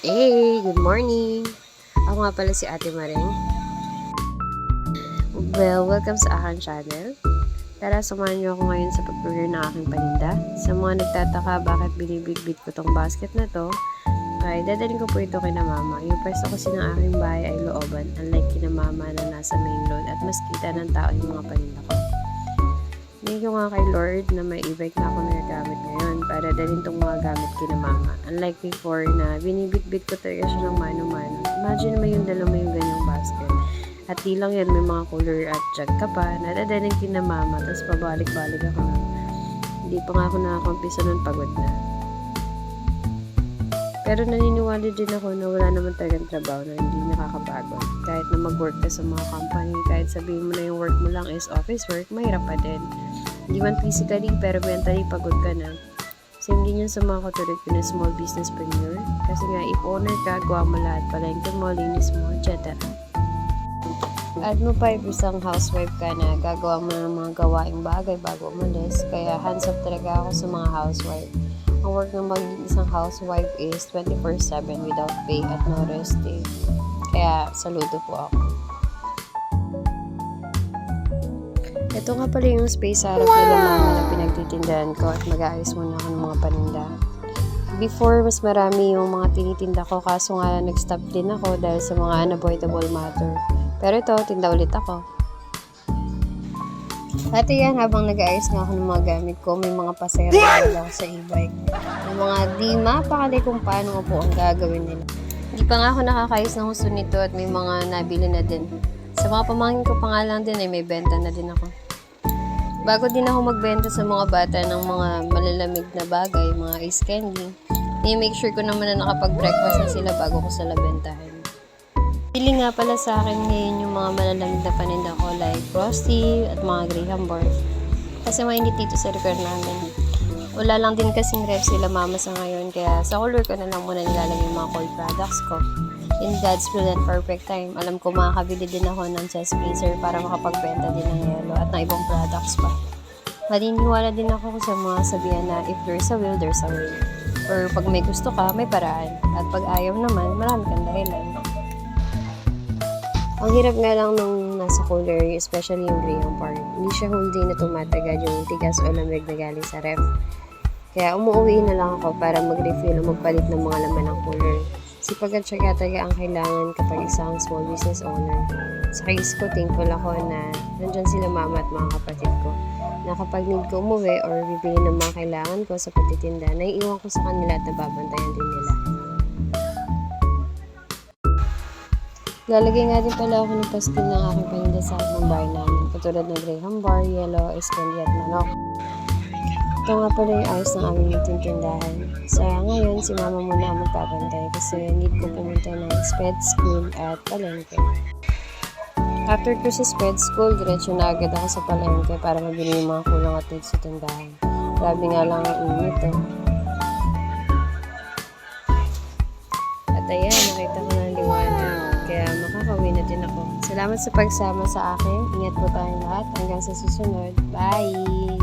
Hey, good morning! Ako nga pala si Ate Maring. Well, welcome sa aking channel. Tara, samahan niyo ako ngayon sa pag-prepare ng aking paninda. Sa mga nagtataka bakit binibitbit ko tong basket na to, ay dadalhin ko po ito kina mama. Yung pwesto kasi ng aking bahay ay looban, unlike kina mama na nasa main road at mas kita ng tao yung mga paninda ko. Thank you nga kay Lord na may e-bike na ako nagagamit ngayon para dalhin tong mga gamit kina mama. Unlike before na binibitbit ko talaga siya ng mano-mano. Imagine mo yung dala mo yung ganyang basket. At di lang yan, may mga cooler at jug ka pa na dadalhin kina mama tapos pabalik-balik ako na. Hindi pa nga ako nakakampisa nun, pagod na. Pero naniniwala din ako na wala naman talagang trabaho na hindi nakakapagod. Kahit na mag-work ka sa mga company, kahit sabihin mo na yung work mo lang is office work, mahirap pa din. Hindi man physically, pero mentally pagod ka na. Same din yun sa mga katulad ko na small businesspreneur. Kasi nga, if owner ka, gawa mo lahat, palengke mo, linis mo, etc. Add mo pa if isang housewife ka na gagawa mo ng mga gawaing bagay bago umalis. Kaya hands up talaga ako sa mga housewife. Ang work ng maging isang housewife is 24/7 without pay at no rest day. Kaya saludo po ako. Ito nga pala yung space sa harap nila mama na pinagtitindahan ko at mag-aayos muna ako ng mga paninda. Before, mas marami yung mga tinitinda ko kaso nga nag-stop din ako dahil sa mga unavoidable matter. Pero ito, tinda ulit ako. At yan, habang nag-aayos nga ako ng mga gamit ko, may mga pasero na ako sa e-bike. Yung mga di mapakali kung paano po ang gagawin nila. Hindi pa nga ako nakakayos ng gusto nito at may mga nabili na din. Sa mga pamangkin ko pa nga lang din ay may benta na din ako. Bago din ako magbenta sa mga bata ng mga malalamig na bagay, mga ice candy, i-make sure ko naman na nakapag-breakfast na sila bago ko sila bentahin. Pili nga pala sa akin ngayon yung mga malalamig na paninda ko like Frosty at mga Graham bars. Kasi mainit dito sa repair namin. Wala lang din kasing ref sila mama sa ngayon kaya sa cooler ko na lang muna nilalagay yung mga cold products ko. In God's will and perfect time, alam ko makakabili din ako ng chest freezer para makapagbenta din ng yelo at ng ibang products pa. Maniniwala din ako sa mga sabihan na if there's a will, there's a way. Or pag may gusto ka, may paraan. At pag ayaw naman, marami kang dahilan. Ang hirap nga lang nung nasa cooler, especially yung Graham bar. Hindi siya whole day na tumatagal yung tigas o lamig na galing sa ref. Kaya umuwi na lang ako para mag-refill o magpalit ng mga laman ng cooler. Sipag at syaga talaga ang kailangan kapag isang small business owner. Sa case ko, thankful ako na nandyan sila mama at mga kapatid ko. Na kapag need ko umuwi or bibili ng mga kailangan ko sa pagtitinda, naiiwan ko sa kanila at nababantayan din nila. Lalagay nga din pala ako ng pastil ng aking paninda sa aking bahay namin. Katulad ng Graham bar, yellow, ice candy at manok. Ito nga pala yung ayos ng aming tindahan. Sa ngayon, si mama muna ang magpapantay kasi need ko pumunta ng sped school at palengke. After ko sa sped school, diretso na agad ako sa palengke para mabili yung mga kulang at need sa tindahan. Grabe nga lang ang init eh. At ayan, nakita ko na ang liwanag. Kaya makakauwi na din ako. Salamat sa pagsama sa akin. Ingat po tayong lahat. Hanggang sa susunod. Bye!